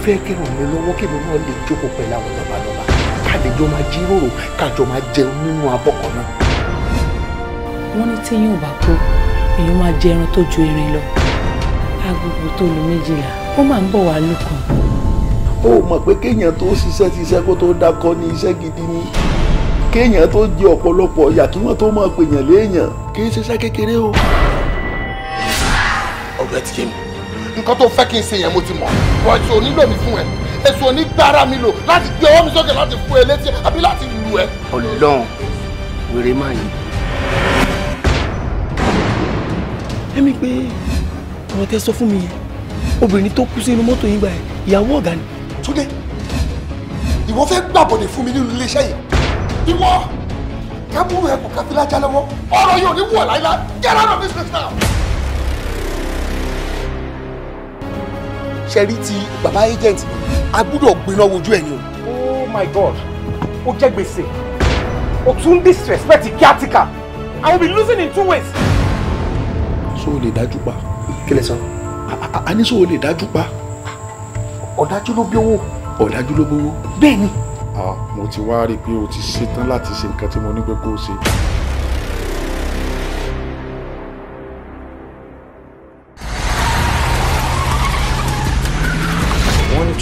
fẹ́ kí ràn mí lọ́wọ́ kí mi náà lè jókòó pẹ̀lú àwọn lọ́balọ́ba kàdéjọ́ máa jíròrò kájọ máa jẹun nínú abọ́ kan náà. wọ́n ní téèyàn ò bá kú èèyàn máa jẹ ẹran tó ju erin lọ agogo tó lu 12 ó máa ń bọ̀ wá lùkàn. ó mọ̀ pé kéèyàn tó ṣiṣẹ́ kó tó dákọ́ ní iṣẹ́ gidi ni kéèyàn tó jẹ ọ̀pọ̀lọpọ̀ ọ̀yà kí wọ́n tó máa pèèyàn léèyàn kì í ṣiṣẹ́ kékeré o. ọ̀rẹ́ ti yé mi nǹkan tó fẹ́ kí n ṣe yẹn mo ti mọ̀ wọ́n ti onílò mi fún ẹ èso onígbára mi lò láti gbé ọwọ́ mi sókè láti fún ẹ létí àbí láti lù ẹ. Ọlọ́run wèrè máa yí. ẹ̀mí pé ọ̀rọ̀ tẹ́ sọ fún mi yẹn obìnrin tó kú sínú mọ́tò yín gbà ẹ̀ ìyàwó ọ̀gá ni. Túndé ìwọ fẹ́ gbàbọ̀dẹ̀ fún mi nínú iléeṣẹ́ yìí ìwọ kábúrò ẹ̀ kò káfílájà lọ́wọ́ ọ̀rọ̀ yóò ní wọ̀ láíláí get out of this place now. ṣẹ́rí ti bàbá agent a gbúdọ̀ gbiná wojú ẹ̀ ni o. Oh my God ó jẹ́ gbèsè ó tún disrespect caretaker I will be losing in 2 ways. so o lè dájú pa. kí lẹ sọ. a ní so o lè dájú pa. ọ̀dájú ló bí owó. ọ̀dájú ló bí owó. bẹ́ẹ̀ ni. mo ti wá rí i pé o ti ṣetán láti ṣe nǹkan tí mo ní pé kó o ṣe.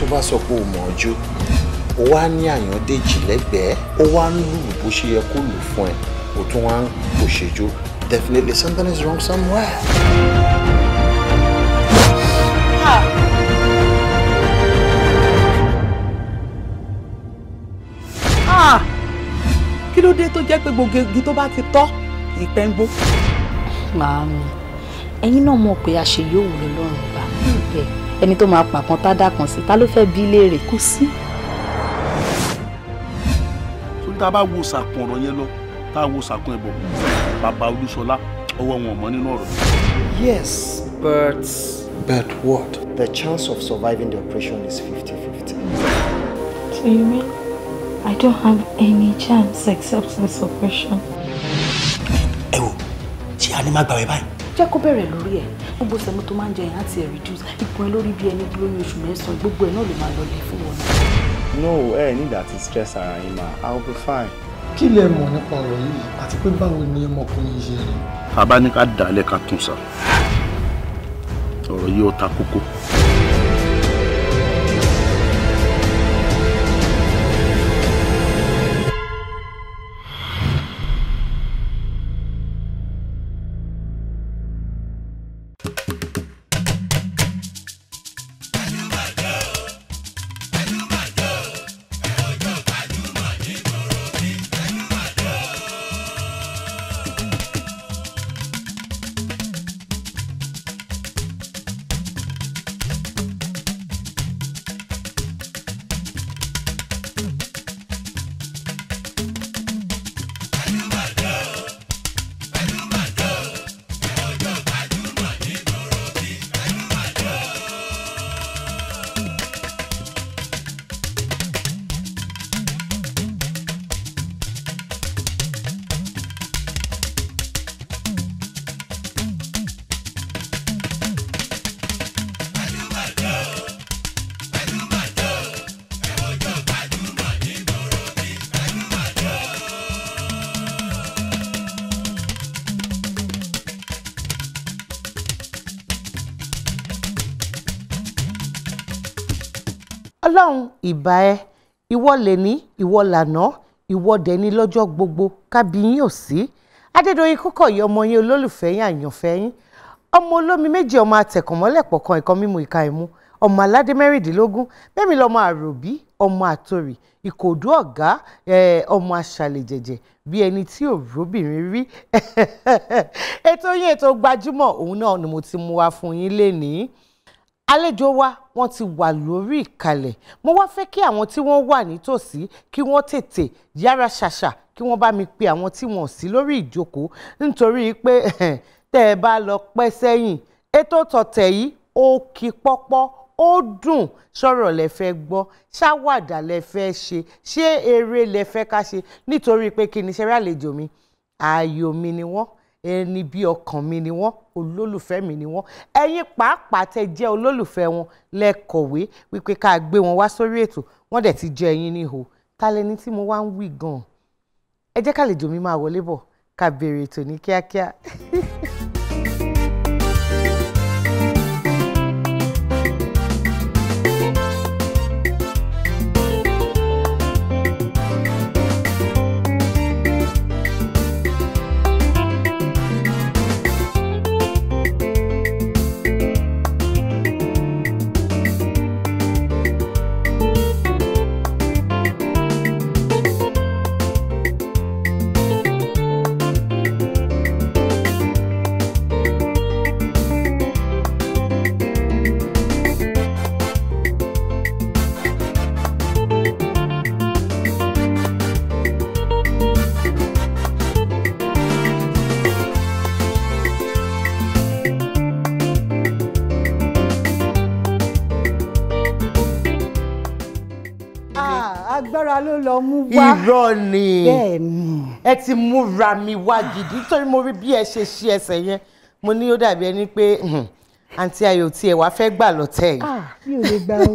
tó bá sọ pé o mọ̀ ọ́ jó o wá ní Àyàndèjì lẹ́gbẹ̀ẹ́ o wá ń lù bó ṣe yẹ kó lù fún ẹ o tún wá ń kò ṣe jó definitely something is wrong somewhere. kí ló dé tó jẹ́ pé gbogbo igi tó bá ti tọ́ ìpẹ́ ń gbó. Màámi ẹ̀yin náà mọ̀ pé àṣeyọ̀wò lọ́rùn bá ẹni tó máa pàkan tá dà kan sí ta ló fẹ́ bí léèrè kò sí. tó tá a bá wo sàkún ọ̀rọ̀ yẹn lọ tá a wo sàkún ẹ̀bọ̀ bàbá Olúṣọlá ọwọ́ wọn mọ́ nínú ọ̀rọ̀. Yes, but what? The chance of surviving the operation is 50-50. So you mean I don't have any chance except this operation? ẹ wo ṣé a ní má gbàwé báyìí. jẹ́ kó bẹ̀rẹ̀ lórí ẹ̀ gbogbo sẹ́mu tó máa ń jẹ yẹn àti ẹ̀ reduce ipò ẹ lórí bí ẹni lóyún oṣù mẹ́sàn-án gbogbo ẹ̀ náà ló máa lọlẹ̀ fún wọn. No, need that stress ara yín ma. I'll be fine. Kí lẹ mọ̀ nípa ọ̀rọ̀ yìí àti pé báwo ni ọmọkùnrin yìí ṣe rí? Bàbá ní ká dàálẹ̀ ká tún sá ọ̀rọ̀ yìí ó ta kókó. Ọlọ́run ìbà ẹ ìwọ lẹni ìwọ lànà ìwọ dẹni lọ́jọ́ gbogbo kábíyín ò sí Adédoyin Kúkọ̀yí ọmọ yín olólùfẹ́ yín àyànfẹ́ yín ọmọ olómi méjì ọmọ àtẹ̀kànmọ́lẹ̀ pọ̀kan ìkan mímu ìka ìmu ọmọ aládé mẹ́rìndínlógún bẹ́ẹ̀mi lọ́mọ àròbí ọmọ àtòrì ìkòdú ọ̀gá ọmọ aṣàlẹ̀ jẹ̀jẹ̀ bí ẹni tí ò róbìnrin rí ètò yín ètò Gbajúmọ̀ òun náà ni mo ti mú wá fún yín lénìí àlejò wa wọ́n ti wà lórí ìkàlẹ̀ mo wá fẹ́ kí àwọn tí wọ́n wà nítòsí kí wọ́n tètè yára ṣàṣà kí wọ́n bá mi pe àwọn tí wọ́n sí lórí ìjókòó nítorí pé tẹ́ ẹ bá lọ pẹ́ sẹ́yìn ètò tọ̀tẹ̀ yìí ó kí pọ́pọ́ ó dùn sọ̀rọ̀ lẹ fẹ́ gbọ́ ṣáwàdà lẹ fẹ́ ṣe ṣé eré lẹ fẹ́ ká ṣe nítorí pé kí ni ṣe rí àlejò mi ààyò mi ni wọ́n ẹni bí ọkàn mi ni wọ́n olólùfẹ́ mi ni wọ́n ẹ̀yin pàápàá tẹ́ jẹ́ olólùfẹ́ wọn lẹ́kọ̀wé wípé ká gbé wọn wá sórí ètò wọ́n dẹ̀ ti jẹ́ ẹ̀yin níhò ta lẹni tí mo wá ń wí gan-an ẹ jẹ́ kálejò mi máa wọlé bọ̀ ká bẹ̀rẹ̀ ètò ní kíákíá. agbára ló lọ mú wá. irọ́ ni bẹ́ẹ̀ni. ẹ ti múra mi wá gidi nítorí mo rí bí ẹ ṣe ṣí ẹsẹ̀ yẹn mo ní ó dàbí ẹni pé àǹtí Ayọ̀ tí ẹ wá fẹ́ gbà lọ́tẹ̀ yìí. mi ò lè gbà o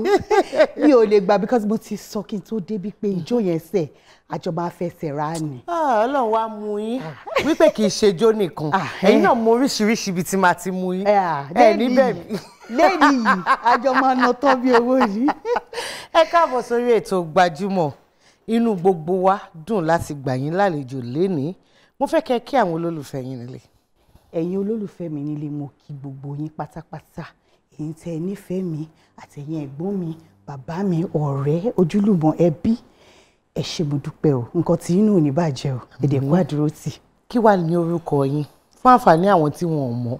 mi ò lè gbà because mo ti sọ kí n tó débi pé ijó yẹn sẹ̀ àjọba afẹsẹ̀ rà ni. Ọlọ́run wá mú yín wípé kì í ṣe jó nìkan ẹ̀yin náà mọ oríṣiríṣi ibi tí màá ti mú yín ẹ níbẹ̀ mi. lẹ́yìn yìí àjọ máa ná tán bí owó yìí. ẹ káàbọ̀ sórí ètò Gbajúmọ̀ inú gbogbo wa dùn láti gbà yín lálejò lénìí mo fẹ́ kẹ́ kí àwọn olólùfẹ́ yín nílé. ẹ̀yin olólùfẹ́ mi nílé mo kí gbogbo yín pátápátá ẹ̀yin tẹ́ ẹ nífẹ̀ẹ́ mi àtẹ̀yin ẹ̀gbọ́n mi bàbá mi ọ̀rẹ́ ojúlùmọ̀ ẹbí ẹ ṣé mo dúpẹ́ o nǹkan tí inú ò ní bàjẹ́ o èdè kú àdúró tì. kí wàá ní orúkọ yín fún àǹfààní àwọn tí wọn ò mọ̀.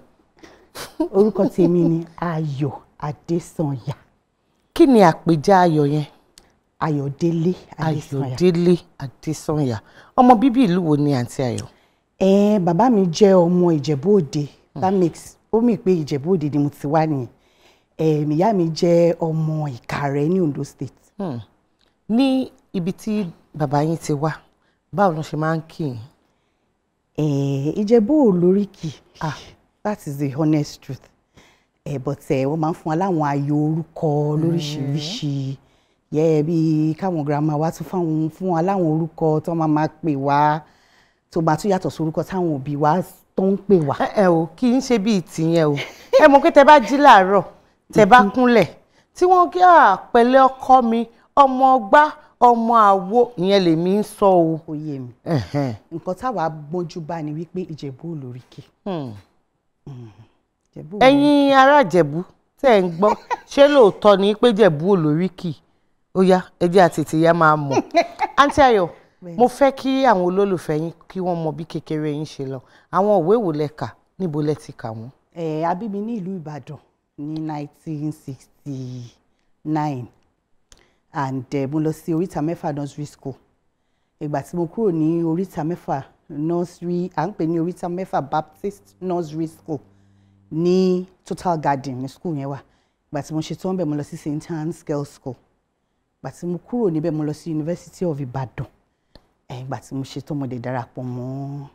orúkọ tèmi ni Ayọ̀ Adesanya. kí ni àpèjá Ayọ̀ yẹn? Ayọ̀délé Adesanya. Ayọ̀délé Adesanya. ọmọ bíbí ìlú wo ni àǹtí Ayọ̀? Bàbá mi jẹ́ ọmọ Ìjẹ̀bú Òde. That makes ó mì pé Ìjẹ̀bú Òde ni mo ti wá nìyẹn. Ìyá mi jẹ́ ọmọ Ìkàrẹ́ ní Ondo State. ní ibi tí bàbá yín ti wá báwo ló ṣe máa ń kí yín? Ìjẹ̀bú olóríkì. That is the honest truth. But wọ́n máa ń fún wa láwọn ayò orúkọ lóríṣiríṣi. Bí káwọn girama wa tún fún wa láwọn orúkọ tó máa pè wá tó bá tún yàtọ̀ sí orúkọ táwọn òbí wa tó ń pè wá. kì í ṣe bíi tìyẹn o ẹ mọ̀ pé tẹ bá jí láàárọ̀ tẹ bá kúnlẹ̀ tí wọ́n kí pẹ̀lẹ́ ọkọ mi ọmọ ọgbá ọmọ àwo ìyẹn lèmi ń sọ o. ó yé mi nǹkan táwa gbójú bá ni wípé Ìjẹ̀bú olóríkì. ẹ̀yin ará Ìjẹ̀bú tẹ́ ń gbọ́ ṣé lóòótọ́ ni pé Ìjẹ̀bú olóríkì ó yá ẹ jẹ́ àtètè yá máa mọ̀. àǹtí Ayọ̀ mo fẹ́ kí àwọn olólùfẹ́ yín kí wọ́n mọ bí kékeré yín ṣe lọ àwọn òwe wo lẹ kà níbo lẹ ti kà wọ́n. a bí mi ní ìlú Ìbàdàn ní 1969 and mo lọ sí Oríta Mẹ́fà nursery school. ìgbà tí mo kúrò ní Oríta Mẹ́fà nursery à ń pè ní Oríta Mẹ́fà Baptist nursery school ní Total Garden ní school yẹn wà. ìgbà tí mo ṣe tán bẹ́ẹ̀ mo lọ sí St. Anne's Girls School. ìgbà tí mo kúrò níbẹ̀ mo lọ sí University of Ibadan. ìgbà tí mo ṣe tán mo dé darapọ̀ mọ́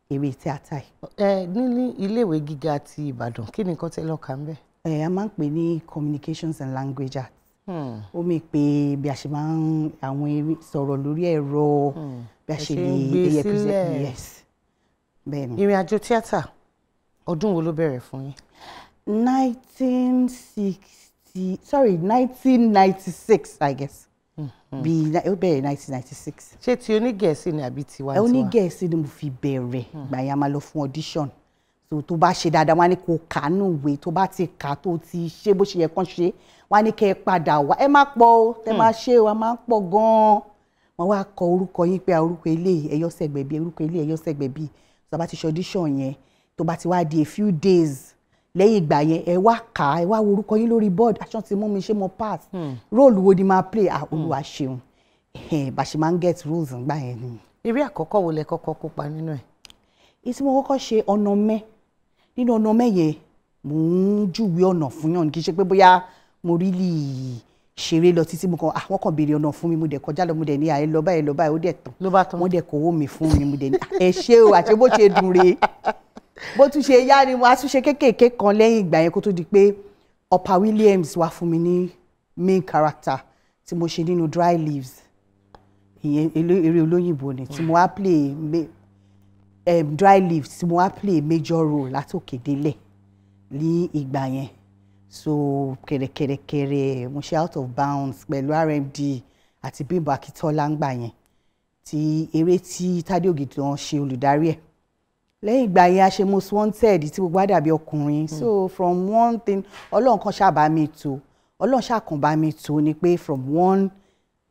eré tíátà yìí. ní iléèwé gíga ti Ìbàdàn kí ni nǹkan tẹ́ lọ kà ń bẹ̀? a máa ń pè ní communications and language arts. ó mì pé bí a ṣe máa ń àwọn eré sọ̀rọ̀ lórí ẹ̀rọ bí a ṣe lè gbé sílẹ̀. yes bẹ́ẹ̀ ni. ìrìn àjò tíátà ọdún wo ló bẹ̀rẹ̀ fún yín? 1996 I guess. Bí ó bẹ̀rẹ̀ 1996. ṣé ti onígẹ̀ẹ́sì ni àbí tiwantiwa? Onígẹ̀ẹ́sì ni mo fi bẹ̀rẹ̀ ìgbà yẹn a máa lọ fún audition so tó bá ṣe dáadáa wọ́n á ní kó kàánú ìwé tó bá ti kà tó ti ṣe bó ṣe yẹ kán ṣe wọ́n á ní kẹ́ ẹ padà wá ẹ má pọ̀ o tẹ́ máa ṣe o a máa ń pọ̀ gan-an wọ́n wá kọ orúkọ yín pé orúkọ ilé ẹ̀yọ́ sẹ́gbẹ̀ bí orúkọ ilé ẹ̀yọ́ sẹ́gbẹ̀ bí tó bá ti ṣe audition yẹn tó bá ti wá di a few days lẹ́yìn ìgbà yẹn ẹ wá kà á ẹ wá wo orúkọ yín lórí board aṣọ tí mú mi ṣé mo pass róòlù wo ni máa play Olúwa ṣeun bá ṣe máa ń get rules ńgbà yẹn ni. eré àkọ́kọ́ wo lẹ kọ́kọ́ kópa nínú ẹ̀? ìtí mo kọ́kọ́ ṣe ọ̀nà mẹ́ nínú ọ̀nà mẹ́ yẹn mò ń júwe ọ̀nà fún yàn kì í ṣe pé bóyá mo rí lì ṣeré lọ títí mo kàn àwọn kan béèrè ọ̀nà fún mi mo dẹ̀ kọjá lọ mo dẹ̀ ní ẹ lọ báyìí ó dẹ̀ tán wọ́n dẹ̀ kówó mi fún mi mo dẹ̀ ní ẹ ṣé o àti bó ṣe dùn rèé bó tún ṣe yá ni mo á tún ṣe kéékèèké kan lẹ́yìn ìgbà yẹn kó tó di pé Upper Williams wá fún mi ní main character tí mo ṣe nínú Dry Leaves ìyẹn eré olóyìnbó ni tí mo wá play Dry Leaves tí mo wá play major role látòkè délẹ̀ ní ìgbà yẹn so kẹ̀rẹ̀kẹ̀rẹ̀kẹ̀rẹ̀ mo ṣe Out of Bounds pẹ̀lú RMD àti Bímbọ́ Akíntọ́lá ń gbà yẹn ti eré tí Tádé Ògìdán ṣe olùdarí ẹ̀ lẹ́yìn ìgbà yẹn a ṣe Most Wanted tí gbogbo àdàbí ọkùnrin so from one thing Ọlọ́run kan ṣàbá mi tó Ọlọ́run ṣàkànbá mi tó ni pé from one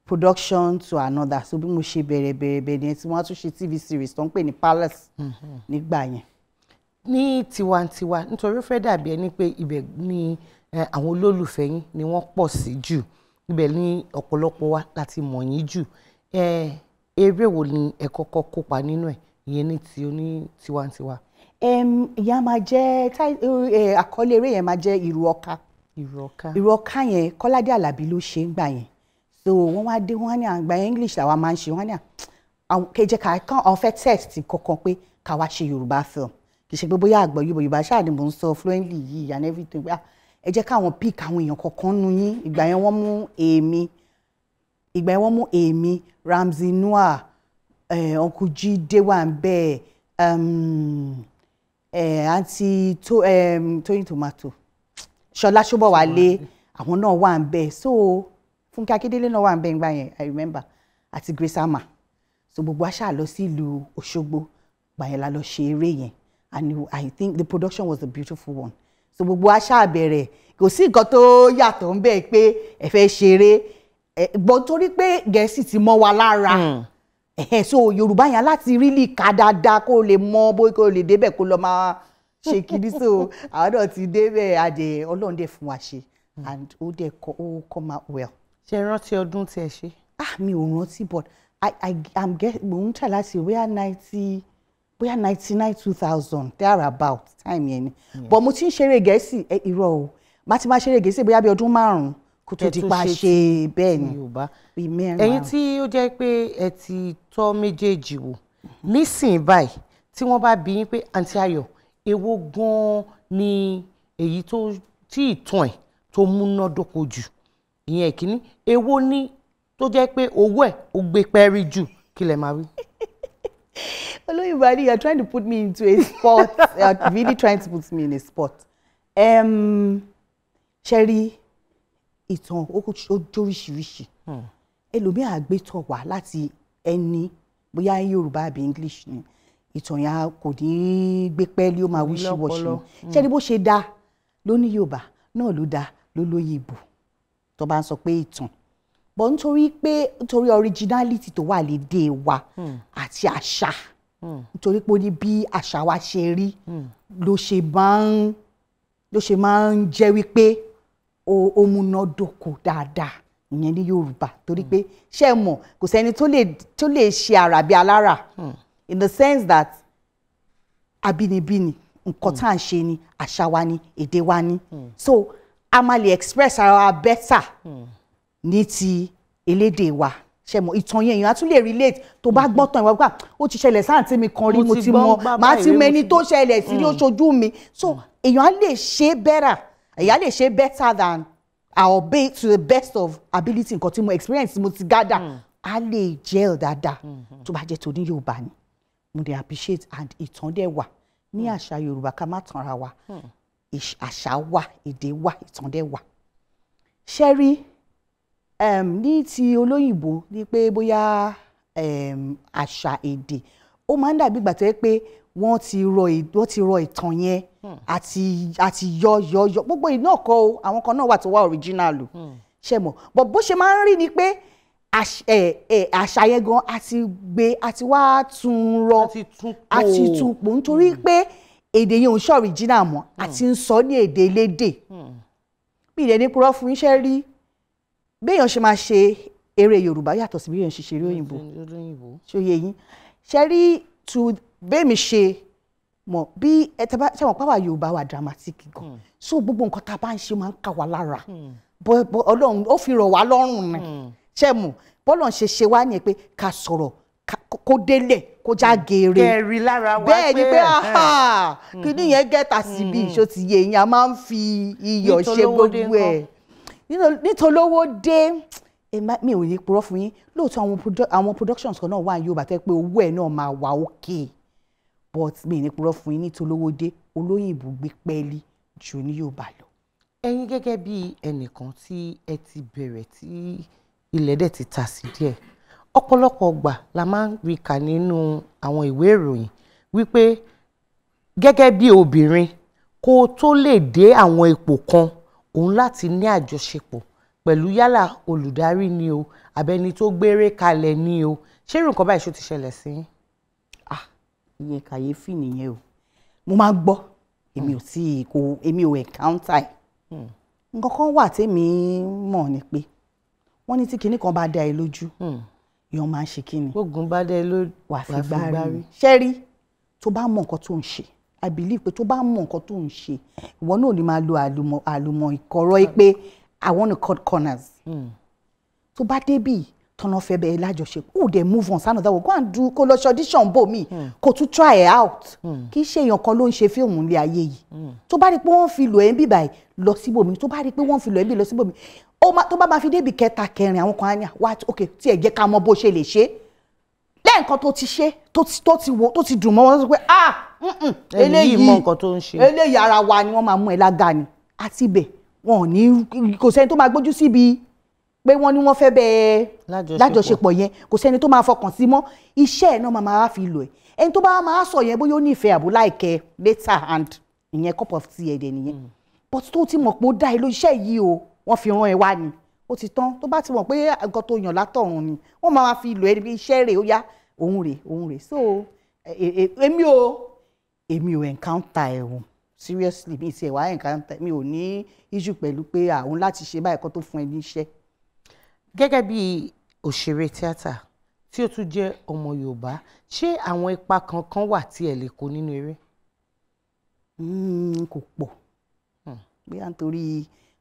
production to another so bí mo ṣe bẹ̀rẹ̀ ni tí wọ́n á tún ṣe TV series tó ń pè ní Palace nígbà yẹn. ní tiwantiwa nítorí ó fẹ́ dàbí ẹni pé ibẹ̀ ni àwọn olólùfẹ́ yín ni wọ́n pọ̀ sí jù ibẹ̀ ni ọ̀pọ̀lọpọ̀ wa láti mọ̀ yín jù eré wo ni ẹ kọ́kọ́ kópa nínú ẹ̀ ìyẹn ní ti oní tiwantiwa? ìyá máa jẹ́ àkọlé eré yẹn máa jẹ́ Ìrù Ọ̀ká yẹn Kọ́ládé Àlàbí ló ṣe ń gbà yẹn so wọ́n wá dé wọ́n ní àgbà English làwa máa ń ṣe wọ́n ní kejì kàn àwọn fẹ́ text kankan pé ká wá ṣe Yorùbá film kì í ṣe pé bóyá àgbọ̀ Yorùbá ṣáà ni mò ń sọ fluently yìí and everything ẹ jẹ́ káwọn pick àwọn èèyàn kọ̀ọ̀kan nu yín ìgbà yẹn wọ́n mú èmi Ramsey Noah Uncle Jídé wà ń bẹ́ẹ̀ àǹtí Tóyìn Tomato Ṣọlá Ṣóbọ̀wálé àwọn náà wà ń bẹ́ẹ̀ so Fúnkẹ́ Akíndélé náà wà ń bẹ́ẹ̀ nígbà yẹn I remember àti Grace Ama so gbogbo aṣáà lọ sí ìlú Òṣogbo gbà yẹn la lọ ṣe eré yẹn and I think the production was a beautiful one so gbogbo aṣáà bẹ̀rẹ̀ kò sí nǹkan tó yàtọ̀ ń bẹ́ẹ̀ pé ẹ fẹ́ ṣeré gbọ́n torí pé Gẹ̀ẹ́sì ti mọ́ wa lára so Yorùbá yẹn láti really ká dáadáa kó lè mọ bó kó lè débẹ̀ kó lọ máa ṣe kiri so àwọn náà ti débẹ̀ adé Ọlọ́run dẹ̀ fún wa ṣe and ó dẹ̀ ó come out well. ṣe rántí ọdún tí ẹ ṣe? mi ò rántí but mo ń try láti bóyá 99-2000 there about time yẹn ni but mo ti ń ṣeré Gẹ̀ẹ́sì irọ́ o má ti máa ṣeré Gẹ̀ẹ́sì bóyá bí ọdún 5 kó tó di pa ṣe bẹ́ẹ̀ ni ẹ̀yin tí ó jẹ́ pé ẹ ti tọ́ méjèèjì wò nísìnyí báyìí tí wọ́n bá bi yín pé àǹtí Ayọ̀ èwo gan-an ni èyí tí ìtàn ẹ̀ tó múnádóko jù ìyẹn ìkíní èwo ni tó jẹ́ pé owó ẹ̀ ó gbé pẹ́ẹ́rí jù kí lẹ máa wí. Olóyìnbó you are trying to put me into a sport you are really trying to put me in a sport. Ṣẹ́rí ìtàn ó jóríṣiríṣi ẹlòmíà gbétọ̀ wá láti ẹni bóyá Yorùbá àbí English ni ìtàn yẹn kò ní gbé pẹ́ẹ́lí ó máa wíṣíwọ̀ṣì ṣẹ́rí bó ṣe dá ló ní Yorùbá náà ló dá ló lóyìnbó tó bá ń sọ pé ìtàn bọ̀ nítorí originality tó wà lédè wa àti àṣà nítorí pé ó ní bí àṣà wa ṣe rí ló ṣe máa ń jẹ́ wípé ó múnádóko dáadáa ìyẹn ní Yorùbá torí pé ṣé mọ̀ kò sẹ́ni tó lè ṣe àrà bí alára in the sense that abínibí ni nǹkan tá à ń ṣe ni àṣà wa ni èdè wa ni so a máa lè express ara wa better ní ti elédè wa ṣé mọ̀ ìtàn yẹn èèyàn á tún lè relate tó bá gbọ́ tán ìwà gbà ó ti ṣẹlẹ̀ sáǹtì mi kan rí mo ti mọ̀ màá ti mọ ẹni tó ṣẹlẹ̀ sí ní oṣojú mi so èèyàn á lè ṣe better èèyàn á lè ṣe better than I'll be to the best of ability nǹkan tí mo experience mo ti gather á lè gel dáadáa tó bá jẹ́ tó ní Yorùbá ni mo dey appreciate and ìtàn dẹ̀ wà ní àṣà Yorùbá ká má tanra wa àṣà wà èdè wà ìtàn dẹ̀ wà ṣẹ́rí ní ti olóyìnbó ní pé bóyá àṣà èdè ó máa ń dàbí ìgbà tó yẹ pé wọ́n ti rọ ìtàn yẹn àti yọ gbogbo iná kọ o àwọn kan náà wà tó wà original o ṣe mọ̀ but bó ṣe máa ń rí ni pé àṣà yẹn gan àti gbé àti wá tún rọ àti tún pò nítorí pé èdè yẹn ò ń ṣe original mọ́ àti ń sọ ní èdè elédè bí ìdẹ ní purọ́ fún iṣẹ́ rí béèyàn ṣe máa ṣe eré Yorùbá yàtọ̀ sí béèyàn ṣe ṣe eré òyìnbó ṣòye yín ṣe rí tu bẹ́ẹ̀mi ṣe mọ̀ bí ṣe mọ̀ pápá Yorùbá wà dramatic gan so gbogbo nǹkan tá a bá ń ṣe máa ń kà wá lára Ọlọ́run ó fi rọ̀ wá lọ́rùn ni ṣe mọ̀ bọ́lọ̀ ṣe wá ní pé ká sọ̀rọ̀ kó délẹ̀ kó já geere kẹrì lára wa bẹ́ẹ̀ ni pé kí ni yẹn gẹ́ta síbi ìṣó ti yẹ yín a máa ń fi iyọ̀ ṣe gbogbo ẹ̀ nítolówó dé mi ò ní purọ́ fún yín lóòótọ́ àwọn productions kan náà wà ní Yorùbá tẹ́ pé owó ẹ̀ náà máa wà okay but mi ò ní purọ́ fún yín nítolówó dé olóyìnbó gbé pẹ́ẹ́lí jù ní Yorùbá lọ. ẹ̀yin gẹ́gẹ́ bí ẹnìkan tí ẹ ti bẹ̀rẹ̀ tí ilẹ̀ dẹ̀ ti ta sí díẹ̀ ọ̀pọ̀lọpọ̀ ọgbà la máa ń rí kà nínú àwọn ìwé ìròyìn wípé gẹ́gẹ́ bí obìnrin kó o tó lè dé àwọn ipò kan òun láti ní àjọṣepọ̀ pẹ̀lú yálà olùdarí ni o àbẹ́ni tó gbéré kalẹ̀ ni o ṣé irú nǹkan báyìí ṣó ti ṣẹlẹ̀ sí yín? Ìyẹn kàyéfì nìyẹn o mo máa gbọ́ èmi ò encounter ẹ̀ nǹkan kan wà tèmi mọ̀ ni pé wọ́n ní tí kinní kan bá dá ẹ lójú èèyàn máa ń ṣe kíni. ogun bá dé ló wà fi gbárí. ṣẹ́rí tó bá mọ nǹkan tó ń ṣe I believe pé tó bá mọ nǹkan tó ń ṣe ìwọ náà ní máa lo àlùmọ̀ ìkọ̀rọ̀ pé I want to cut corners. tó bá débì tọ́nà fẹ́ bẹ́ẹ̀ lájọṣepọ̀ ó dẹ̀ move on sanother way go and do kó lọ ṣe audition bò mí kó tún try it out kì í ṣe èèyàn kan ló ń ṣe fíìmù ní ayé yìí tó bá rí pé wọ́n fi lò ẹ́ ń bì báyìí lọ síbòmí tó bá rí pé wọ́n fi lò ẹ́ ń bì lọ síbòmí tó bá máa fi débi kẹta kẹrin àwọn kan á ní wá ok tí ẹ jẹ́ ká mọ bó ṣe lè ṣe lẹ́ẹ̀kan tó ti ṣe tó ti dùn mọ́ wọn sọ pé eléyìí mọ nǹkan tó ń ṣe eléyìí ara wa ni wọ́n máa mú ẹ lága ni àti ibẹ̀ wọn ò ní kò sẹ́ni tó máa gbójú síbi pé wọ́n ní wọ́n fẹ́ bẹ́ẹ̀ lájọṣepọ̀ yẹn kò sẹ́ni tó máa fọkàn sí mọ́ iṣẹ́ ẹ̀ náà máa fi lò ẹ̀ ẹni tó bá máa sọ yẹn bóyá ó nífẹ̀ẹ́ àbò láìkẹ́ later hand ìyẹn cup of tea ẹ̀dẹ̀ nìyẹn but tó ti mọ̀ pé ó dá ilé iṣẹ́ yìí o wọ́n fi rán ẹ wá ni ó ti tán tó bá ti mọ̀ pé nǹkan tó yàn látọ̀run ni wọ́n máa fi lò ẹ́ bí iṣẹ́ rẹ̀ ó yá òun rè so èmi ò encounter ẹ̀ o seriously mi ti ẹ̀ wá encounter mi ò ní issue pẹ̀lú pé àwọn láti ṣe báyìí kan tó fún ẹ ní iṣẹ́. gẹ́gẹ́ bí òṣèré tíátà tí ó tún jẹ́ ọmọ Yorùbá ṣé àwọn ipa kankan wà tí ẹ lè kó nínú eré? kò pọ̀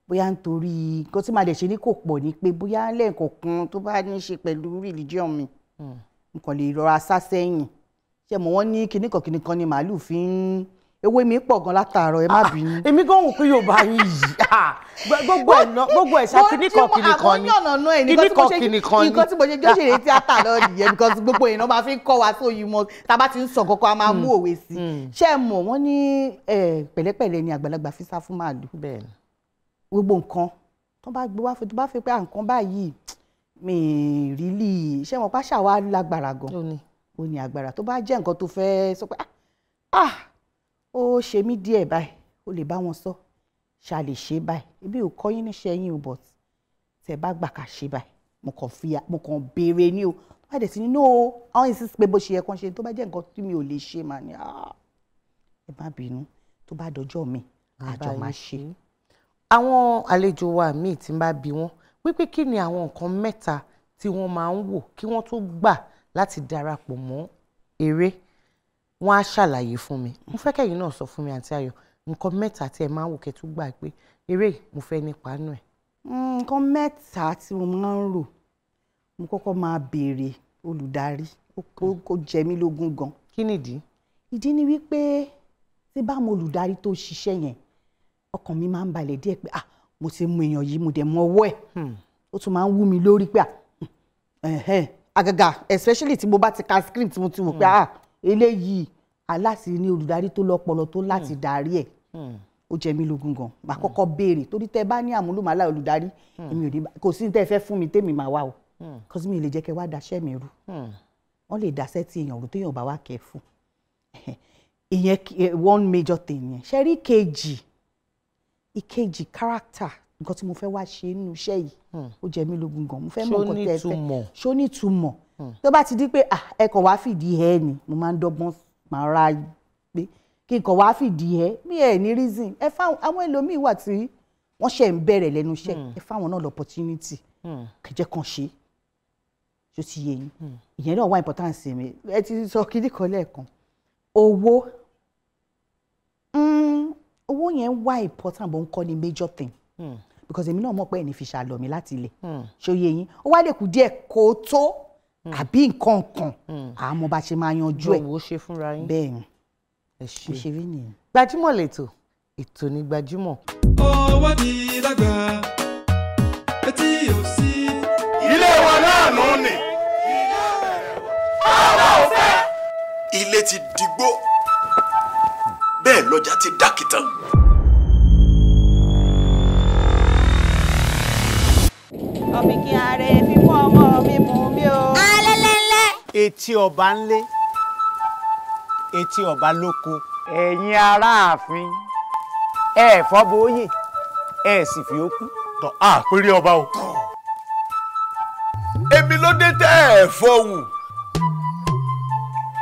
bóyá nítorí nǹkan tí màá dẹ̀ ṣe ní kò pọ̀ ni pé bóyá lẹ́ẹ̀kọ̀ọ̀kan tó bá ní í ṣe pẹ̀lú religion mi nǹkan lè rọra sá sẹ́yìn ṣe mọ̀ wọ́n ní kinní kan ni màálù fi ń ewé mi pọ̀ gan látàárọ̀ ẹ má bínú. èmi gan wò pé Yorùbá yín yìí gbogbo ẹ̀ṣá kinní kan ni kinní kan ni nǹkan tí mo ṣe jóṣèré tíátà lọ nìyẹn because gbogbo èèyàn máa fi ń kọ́ wa sóyún mọ́ tá a bá ti ń sọ kọ́kọ́ a máa mú òwe sí i ṣe mọ̀ wọ́n ní pẹ̀lẹ́pẹ̀lẹ́ ni àgbàlagbà fi sá fún màálù gbogbo nǹkan tó bá gbé wá fún tó bá fi pé nǹkan báyìí mi rílì ṣé wọn pàṣà wá lágbára gan ó ní agbára tó bá jẹ́ nǹkan tó fẹ́ sọ pé ó ṣe mí díẹ̀ báyìí ó lè bá wọn sọ ṣá lè ṣe báyìí ebi ò kọ́ yín níṣẹ́ yín o but tẹ́ bá gbà ká ṣe báyìí mo kàn béèrè ní o tó bá dẹ̀ sí nínú àwọn insist pé bó ṣe yẹ kán ṣe tó bá jẹ́ nǹkan tí mi ò lè ṣe mà ní ẹ má bínú tó bá dọjọ́ mi àjọ máa ṣe. àwọn àlejò wa míì tí ń bá bi wọ́n wípé kí ni àwọn nǹkan mẹ́ta tí wọ́n máa ń wò kí wọ́n tó gbà láti darapọ̀ mọ́ eré wọ́n á ṣàlàyé fún mi mo fẹ́ kẹ́yìn náà sọ fún mi àǹtí Ayọ̀ nǹkan mẹ́ta tí ẹ máa ń wò kẹ́ tó gbà pé eré mo fẹ́ nípa nù ẹ̀. nǹkan mẹ́ta tí mo máa ń rò mo kọ́kọ́ máa béèrè olùdarí kó jẹ mí lógún gan. kí nìdí? ìdí ni wípé tí bá mo olùdarí tó ṣiṣẹ́ yẹn ọkàn mi máa ń balẹ̀ díẹ̀ pé mo ti mú èèyàn yìí mo dẹ̀ mọ ọwọ́ ẹ̀ ó tún máa ń wú mi lórí pé àgàgà especially tí mo bá ti ka script mo ti wò pé eléyìí aláṣì ní olùdarí tó lọ́pọlọ tó láti darí ẹ̀ ó jẹ mí lógún gan màá kọ́kọ́ béèrè torí tẹ́ bá ní àmúlùmálà olùdarí èmi ò ní kò sí tẹ́ fẹ́ fún mi tèmi máa wá o kọ́sí mi lè jẹ́ kẹ́ wá daṣẹ́ mi rú wọ́n lè daṣẹ́ tí èèyàn rú téèyàn bá wá kẹ́ fún ìyẹn one major thing yẹn ṣe rí ìkejì character nǹkan tí mo fẹ́ wá ṣe nínú iṣẹ́ yìí ó jẹ mí lógún gan mo fẹ́ mọ̀ nǹkan tẹ́ fẹ́ ṣó ní ìtumọ̀ tó bá ti di pé ẹ kàn wá fìdí ẹ ni mo máa ń dọ́gbọ́n máa ra pé kí n kàn wá fìdí ẹ bí ẹ ní reason ẹ fáwọn àwọn ẹlòmíín wà tí wọ́n ṣe ń bẹ̀rẹ̀ lẹ́nu iṣẹ́ ẹ fáwọn náà l'opportunity kẹjẹ kan ṣe tó ti yé yín ìyẹn náà wá importance mi ẹ ti sọ kíní kan lẹ́ẹ̀kan owó yẹn wá important bó ń kọ́ ni major thing because èmi náà mọ̀ pé ẹni fi ṣàlọ́ mi láti ilẹ̀ ṣó yé yín ó wá lè kú díẹ̀ kó tó àbí nǹkan kan àmọ́ bá ṣe máa yanjú ẹ̀ owó ṣe fúnra yín bẹ́ẹ̀ ni ẹ ṣe ṣe rí nìyẹn. Gbajúmọ̀ lẹ́tọ̀ ètò ní Gbajúmọ̀. owó di lágbà etí ò sí. ilé wa náà nù ní. àwa ò fẹ́. ilé ti dìgbò bẹ́ẹ̀ lọ́jà ti dákìtàn. ọ̀bìnkì ààrẹ fífún ọmọ mi mú mi o. alẹ́lẹ́lẹ́. etí ọba ńlé etí ọba lóko ẹ̀yin aráàfin ẹ fọ́bọ̀ òye ẹ sì fi ó kú. tọ́ àpérí ọba o. èmi ló dé tẹ́ ẹ fọhùn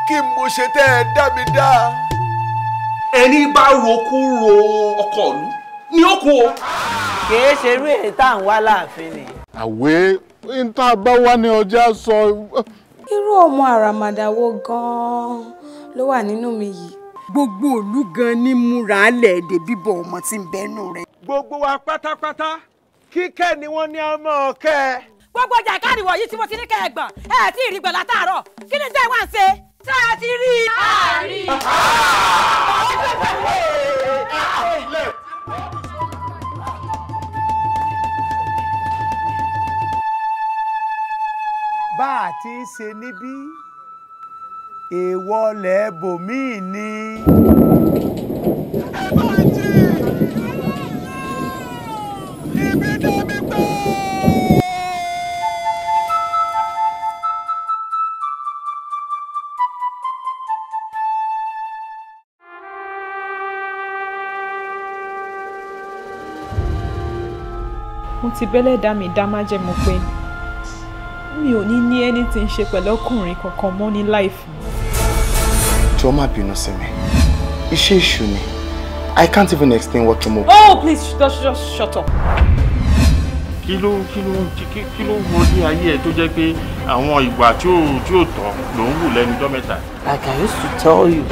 kí mo ṣe tẹ́ ẹ dá mi dá. ẹni bá roku ro ọkọ ìlú ni ó kú o. kìí ṣerú èyí tá à ń wá láàfin ni. àwẹ̀ níta bá wà ní ọjà sọ. irú ọmọ àràmàdà wo gan-an ló wà nínú mi yìí. gbogbo òlú gan ni múra lẹ́ẹ̀dẹ̀ bíbọ̀ ọmọ tí ń bẹ́nu rẹ̀. gbogbo wa pátápátá kíkẹ́ ni wọ́n ní ọmọ ọ̀kẹ́. gbogbo ọjà ìkárìwọ̀ yìí tí mo ti ní kẹ́ ẹ gbọ̀n ẹ tí ì rí gbọ̀n látàárọ̀ kí ni tẹ́ ẹ wá ń ṣe. tá a ti rí i. àárí. bá a ti ń ṣe níbí èèwọ̀ lẹ́ẹ̀bòmíì ni. ẹ máa jí ibi débi pé. mo ti bẹ́lẹ̀ dá mi dá májẹ̀mú pé mi ò ní anything ṣe pẹ̀lú ọkùnrin kankan mọ́ ní life mi. jọ̀ọ́ má bínú sí mi iṣẹ́ èṣù ni I can't even explain what mo. Oh please just shut up. kí ló wọlé ayé ẹ tó jẹ́ pé àwọn ìwà tí ò tọ́ ló ń wù lẹ́nu ọjọ́ mẹ́ta. Like I used to tell you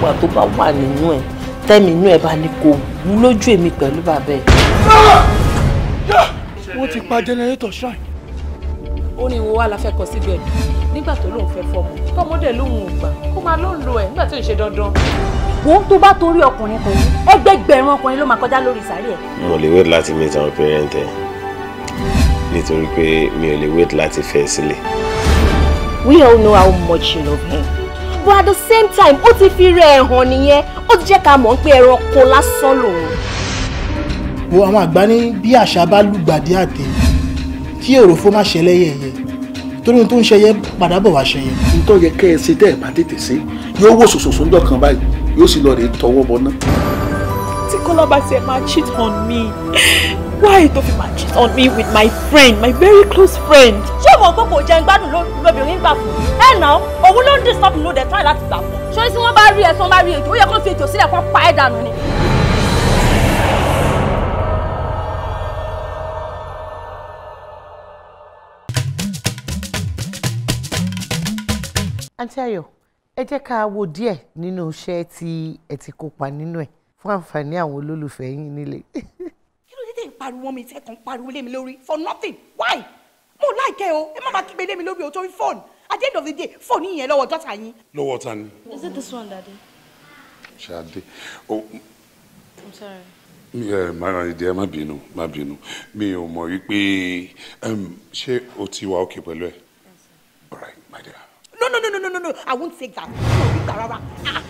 ìwà tó bá wà nínú ẹ tẹ́mi inú ẹ bá ní kò wú lójú èmi pẹ̀lú bàbá ẹ. wọ́n ti pa jẹnẹrétọ̀ shrine. ó ní wo wá la fẹ́ kọ sí bẹ́ẹ̀ nígbà tó lóun fẹ́ fọmọ tọmọdé lóun ò gbà kó máa ló ń lo ẹ̀ nígbà tó ń ṣe dandan. wọ́n tó bá torí ọkùnrin kan ẹgbẹgbẹ̀rún ọkùnrin ló máa kọjá lórí sàárè ẹ̀. mo lè wait láti meet àwọn parent ẹ nítorí pé mi ò lè wait láti fẹ́ sílẹ̀. We all know how much you love him. But at the same time, ó ti fi rẹ̀ hàn nìyẹn. Ó ti jẹ́ ká mọ̀ pé ẹranko lásán lòun. Wo àwọn àgbà ní bí àṣà bá lùgbàdì àtẹ kí òròfó má ṣẹlẹ̀ yẹ̀yẹ́ torí ohun tó ń ṣẹyẹ padà bọ̀ wá ṣẹyẹ. nítorí yẹ kẹ́ ẹ ṣe tẹ́ ẹ bá tètè ṣe yóò wò sòsòsò ńjọ́ kan báyìí yóò sì lọ rè tọwọ́ bọ náà. tí Kọ́lá bá tiẹ̀ máa cheat on me why tó fi máa cheat on me with my friend my very close friend. Ṣé o mọ̀ pé kò jẹun gbádùn lóbìnrin gbà fún mi? Ẹ nà òun ló ń disturb ló dẹ̀ try láti gbà fún. Ṣé tí wọ́n bá rí ẹ tí wọ́n bá rí ètò ó yẹ kó fi ètò sílẹ̀ kó pa ẹ́ dànù ni. Àǹtí Ayọ̀, ẹ jẹ́ ká wo díẹ̀ nínú iṣẹ́ tí ẹ ti kópa nínú ẹ̀ fún àǹfààní àwọn olólùfẹ́ yín nílé. Kí ló dé tẹ̀ ń pariwo mi tẹ́ kàn pariwo lé mi lórí for nothing? Why? Mo láìkẹ́ o, ẹ má máa kígbe lé mi lórí o torí fóònù. At the end of the day, fóònù yìí yẹn lọ́wọ́ dọ́tà yín. lọ́wọ́ ta ni. Is it this one, Daddy? Ṣadé oh I'm sorry. mara ìdí ẹ má bínú mi ò mọ̀ wípé ṣé o ti wà òkè pẹ̀lú ẹ. All right, my dear. No, I won't take that. No, you Garara.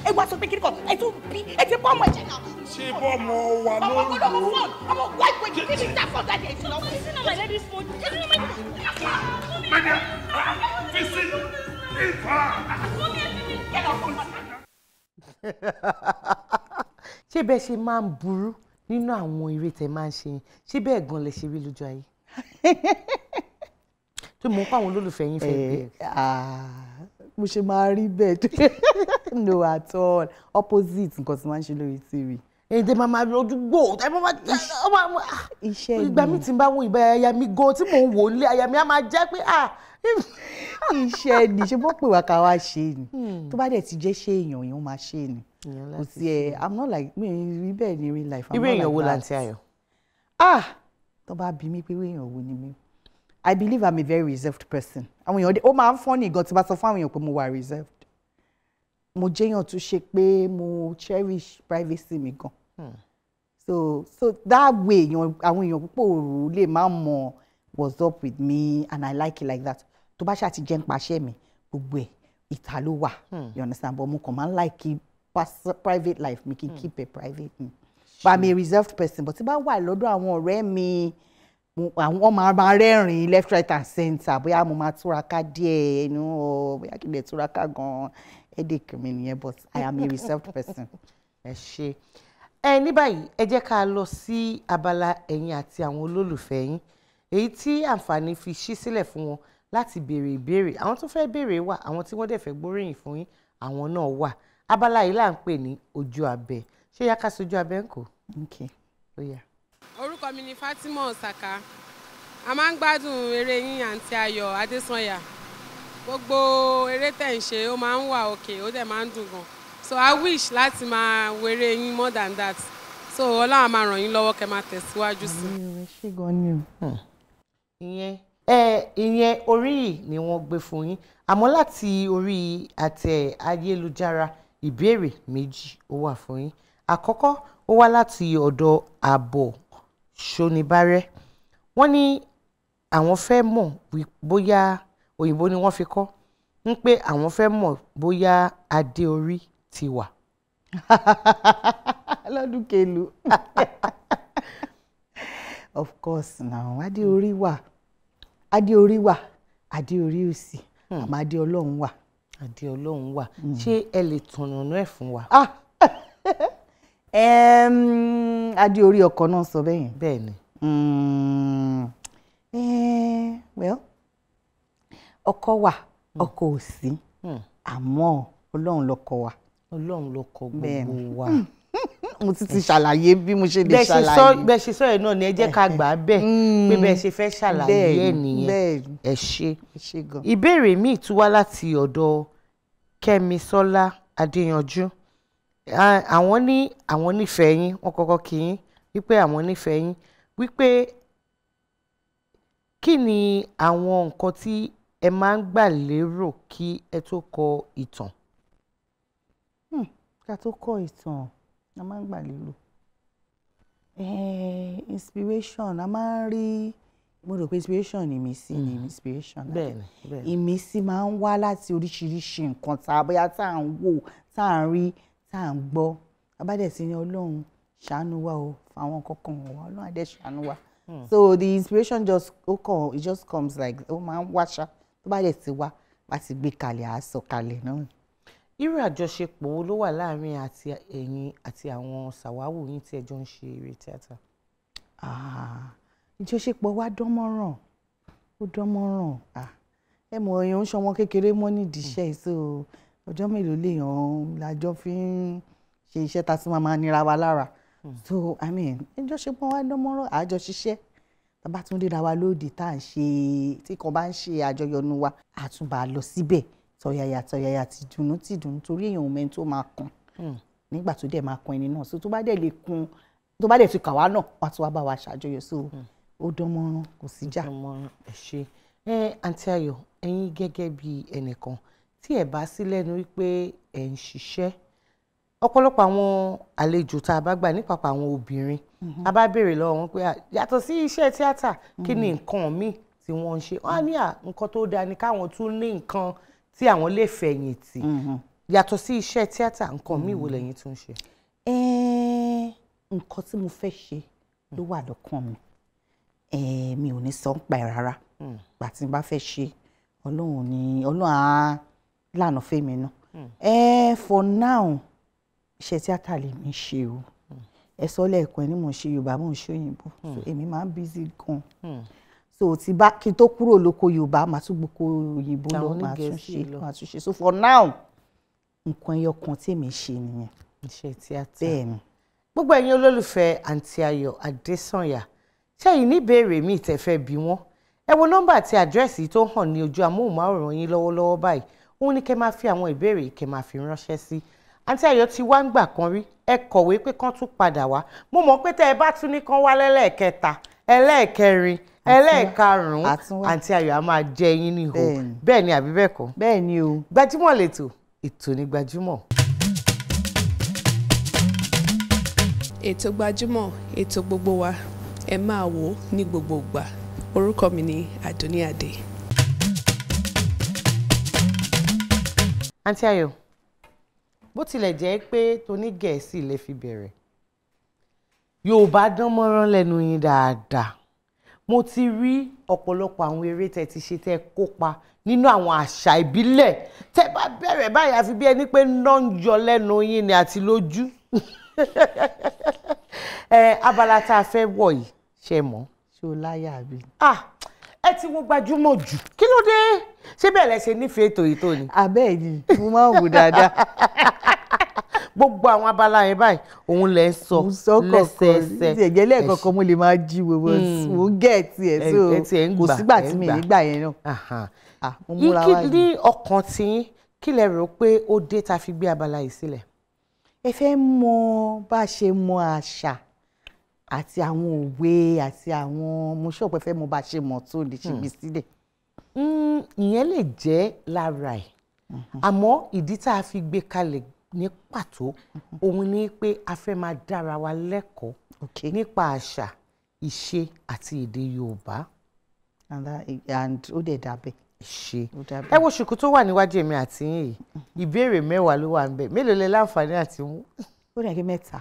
Ẹ wá sọ pé kí ni kò, ẹ tún bí, ẹ ti bọ́ ọmọ ẹ̀jẹ̀ náà. Ṣé bọ́ọ̀mọ wà lórí ọmọ gbọ́dọ̀ mọ fọ́ọ̀nù, ọmọ white boy, give me that phone daddy. It's not my lady's phone. My dear, visit Ifa. Ṣé bẹ́ẹ̀ ṣe máa ń burú nínú àwọn eré tẹ máa ń ṣe yín? Ṣé bẹ́ẹ̀ gan lẹ ṣe rí lójú ayé? Tó mọ̀ pé àwọn olólùfẹ́ yín fẹ́ bẹ́ẹ̀. mo ṣe máa rí bẹ́ẹ̀ no at all opposite nǹkan tí máa ń ṣe lórí TV. èdè máa lójú gbò iṣẹ́ ìgbà mi ti bá wo ìgbà aya mi gan tí mò ń wò lé aya mi á máa jẹ́ pé iṣẹ́ ni ṣe bọ́ pé wà ká wá ṣe ni tó bá dẹ̀ ti jẹ́ ṣé èèyàn yẹn ó máa ṣe ni kò sí ẹ I'm not like mi rí bẹ́ẹ̀ ní real life. irú èèyàn wo láǹtí Ayọ̀. tó bá bí mi pé irú èèyàn wo ni mi I believe I'm a very reserved person. àwọn èèyàn ó máa ń fọ́nì gan tí bá sọ fún àwọn èèyàn pé mo wà reserved. mo jẹ́yàn tó ṣe pé mo cherish privacy mi gan. So that way àwọn èèyàn púpọ̀ lè máa mọ what's up with me and I like it like that. tó bá ṣàti jẹ́ ń paṣẹ́ mi gbogbo ẹ̀ ìta ló wà. You understand? But mo kàn máa ń like private life mi kí n keep it private mi. But I'm a reserved person. But tí bá wà lọ́dọ̀ àwọn ọ̀rẹ́ mi àwọn máa rẹ́rìn left right and center bóyá mo máa túraká díẹ̀ bóyá kí n lè túraká gan-an headache mi nìyẹn but I am a reserved person. ẹ ṣe ní báyìí ẹ jẹ́ ká lọ sí abala ẹ̀yin àti àwọn olólùfẹ́ yín èyí tí àǹfààní fi ṣí sílẹ̀ fún wọn láti béèrè ìbéèrè àwọn tó fẹ́ béèrè wà àwọn tí wọ́n dẹ̀ fẹ́ gbóríyìn fún yín àwọn náà wà abala yìí là ń pè ní ojú abẹ ṣé yá ká sojú abẹ ń kó. orúkọ mi ni Fatima Osaka a máa ń gbádùn eré yín àǹtí Ayọ̀ Adesanya gbogbo eré tẹ̀ ń ṣe ó máa ń wà òkè ó dẹ̀ máa ń dùn gan so I wish láti máa wo eré yín more than that so Ọlọ́run máa ràn yín lọ́wọ́ kẹ́ máa tẹ̀síwájú sí i. ṣé gan ni o. ìyẹn orí yìí ni wọ́n gbé fún yín àmọ́ láti orí àtẹ ayélujára ìbéèrè méjì ó wà fún yín àkọ́kọ́ ó wá láti ọ̀dọ̀ àbọ̀ ṣonibárẹ́ wọ́n ní àwọn fẹ́ mọ̀ bóyá òyìnbó ni wọ́n fi kọ́ ń pé àwọn fẹ́ mọ̀ bóyá adé orí ti wà. lọ́dún kelu of course now adé orí wà adé orí wà adé orí òsì àmọ́ adé ọlọ́run wà. adé ọlọ́run wà ṣé ẹ lè tọ̀nà ẹ̀ fún wa. adé orí ọkọ náà sọ bẹ́ẹ̀ yẹn. bẹ́ẹ̀ ni. Well ọkọ wà ọkọ ò sí àmọ́ ọlọ́run lọ́kọ wa. ọlọ́run lọ́kọ gbogbo wa. mo ti ṣàlàyé bí mo ṣe lè ṣàlàyé. bẹ́ẹ̀ ṣe sọ ẹ̀ náà ni ẹ jẹ́ ká gbà á bẹ́ẹ̀ pé bẹ́ẹ̀ ṣe fẹ́ ṣàlàyé ẹ̀ nìyẹn ẹ ṣe. ìbéèrè míì tún wá láti ọ̀dọ̀ Kẹ́misọ́lá Adéyanjú àwọn nífẹ̀ẹ́ yín wọ́n kọ́kọ́ kí yín wípé àwọn nífẹ̀ẹ́ yín wípé kí ni àwọn nǹkan tí ẹ máa ń gbà lérò kí ẹ tó kọ ìtàn. ká tó kọ ìtàn a máa ń gbà lérò inspiration a máa ń rí mo rò pé inspiration ni ìmísí ni inspiration bẹ́ẹ̀ni ìmísí máa ń wá láti oríṣiríṣi nǹkan tá a bóyá tá à ń wò tá à ń rí tá à ń gbọ́ abádẹ́sí ni Ọlọ́run ṣàánú wa o fáwọn kankan wà Ọlọ́run adé ṣàánú wa. So the inspiration it just comes like ó máa ń wáṣà tó bá dẹ̀ ti wá wá ti gbé kalẹ̀ á sọ kalẹ̀ náà. irú àjọṣepọ̀ wo ló wà láàrin ẹ̀yin àti àwọn sàwáwò yín tí ẹ jọ ń ṣe eré tíátà. ìjọṣepọ̀ wa dánmọ́ràn ó dánmọ́ràn ẹ mọ̀ èèyàn ń ṣọmọ kékeré mọ́ nídìí iṣẹ́ so ọjọ́ mélòó lèèyàn lájọ fi ń ṣe iṣẹ́ tá a tún máa nira wa lára. So I mean ìjọṣepọ̀ wa dánmọ́ràn àjọṣiṣẹ́ tá a bá tún ríra wa lóde tá à ń ṣe tí kan bá ń ṣe àjọyọ̀nù wa àtúbà lọ síbẹ̀ tọ̀yàyà ti dùnú torí èèyàn mẹ́rin tó máa kún nígbà tó dẹ̀ máa kún ẹni náà so tó bá dẹ̀ lè kún tó bá dẹ̀ fi kà wá náà wá tó wá bá wa ṣàjọyọ̀ so ó dánmọ́ràn kò sí jà. ẹ ṣe àǹtí Ayọ̀ ẹ̀yin gẹ́gẹ́ bí ẹnìkan tí ẹ bá sí lẹ́nu wípé ẹ ń ṣiṣẹ́ ọ̀pọ̀lọpọ̀ àwọn àlejò tá a bá gbà ní pàpà àwọn obìnrin a bá béèrè lọ́wọ́ wọn pé yàtọ̀ sí iṣẹ́ tíátà kí ni nǹkan míì tí wọ́n ń ṣe wọ́n á ní nǹkan tó dáa ni káwọn tún ní nǹkan tí àwọn lè fẹ̀yìntì yàtọ̀ sí iṣẹ́ tíátà nǹkan míì wo lẹ́yìn tún ṣe. nǹkan tí mo fẹ́ ṣe ló wà lọ́kàn mi mi ò ní sọ ń pa ẹ̀ rárá gbà tí n bá fẹ́ ṣe Ọlọ́run á lànà fẹ́mi náà for now iṣẹ́ tíátà lè mi ṣe o ẹ sọ lẹ́ẹ̀kan ẹni mò ń ṣe Yorùbá mò ń ṣe òyìnbó so èmi máa ń busy gan so tí bá kí n tó kúrò lóko Yorùbá màá tún gboko òyìnbó lọ màá tún ṣe so for now nǹkan ẹyọ kan tí èmi ṣe nìyẹn. Iṣẹ́ tíátà. Bẹ́ẹ̀ ni. Gbogbo ẹ̀yin olólùfẹ́ àǹtí Ayọ̀ Adesanya ṣẹ́yìn ní ìbéèrè mi tẹ́ fẹ́ bí wọ́n ẹ wo nọ́mbà àti àdírẹ́sì tó hàn ní ojú amóhùnmáwòrán yín lọ́wọ́lọ́wọ́ báyìí òun ni kẹ́ máa fi àwọn ìbéèrè kẹ́ máa fi ránṣẹ́ sí. Àǹtí Ayọ̀ ti wá ń gbà kan rí ẹ kọ̀wé pé kán tún padà wá mo mọ̀ pé tẹ́ ẹ bá tún ní kán wá lẹ́lẹ́ẹ̀kẹta ẹlẹ́ẹ̀kẹrin ẹlẹ́ẹ̀karùn-ún àǹtí Ayọ̀ á máa jẹ yín níhò bẹ́ẹ̀ ni àbí bẹ́ẹ̀ kọ́. Bẹ́ẹ̀ ni o. Gbajúmọ̀ lẹ́tọ̀ ètò ní Gbajúmọ̀. Ètò Gbajúmọ̀ ètò gbogbo wa ẹ máa wò ní gbogbo ìgbà orúkọ mi ni Adoniade. Àǹtí Ayọ̀ bó tilẹ̀ jẹ́ pé tóní Gẹ̀ẹ́sì lè fi bẹ̀rẹ̀ Yorùbá dán mọ́rán lẹ́nu yín dáadáa mo ti rí ọ̀pọ̀lọpọ̀ àwọn eré tẹ́ ti ṣe tẹ́ kópa nínú àwọn àṣà ìbílẹ̀ tẹ́ bá bẹ̀rẹ̀ báyìí àfi bí ẹni pé náà ń yọ lẹ́nu yín ni àti lójú abala tá a fẹ́ wọ̀ yìí ṣe mọ́. Ṣé o láyà àbí? Ẹ ti wo Gbajúmọ̀ jù kí ló dé ṣé bẹ́ẹ̀ lẹ ṣe nífẹ̀ẹ́ ètò yìí tó ni. Abẹ́ẹ̀ ni mo máa ń wò dáadáa. Gbogbo àwọn abala yẹn báyìí òun lẹ ń sọ lẹ́sẹẹsẹ. Ti ẹ̀jẹ̀ lẹ́ẹ̀kọ̀ọ̀kan mo lè máa jí wo mo gẹ̀ẹ́tì ẹ̀ so kò sígbà tí mi nígbà yẹn náà. Mo múra wá ní ọkàn tí kí lẹ rò pé ó dé ta fi gbé abala yìí sílẹ̀. Ẹ fẹ́ mọ bá a ṣe mọ àṣà àti àwọn òwe àti àwọn mo ṣọ̀pẹ́ fẹ́ mọ bá a ṣe mọ̀ tó lè ṣe gbé sílẹ̀. Ìyẹn lè jẹ́ lára ẹ̀ àmọ́ ìdí tá a fi gbé kalẹ̀ ní pàtó òun ni pé a fẹ́ máa dára wa lẹ́kọ̀ọ́ nípa àṣà ìṣe àti èdè Yorùbá. And ó dẹ̀ dàbẹ̀. Ṣe ẹ wo ṣùkú tó wà níwájú èmi àti yín yìí ìbéèrè 10 ló wà níbẹ̀ mélòó lẹ láǹfààní àti mú. Ó dẹ̀ kí 3.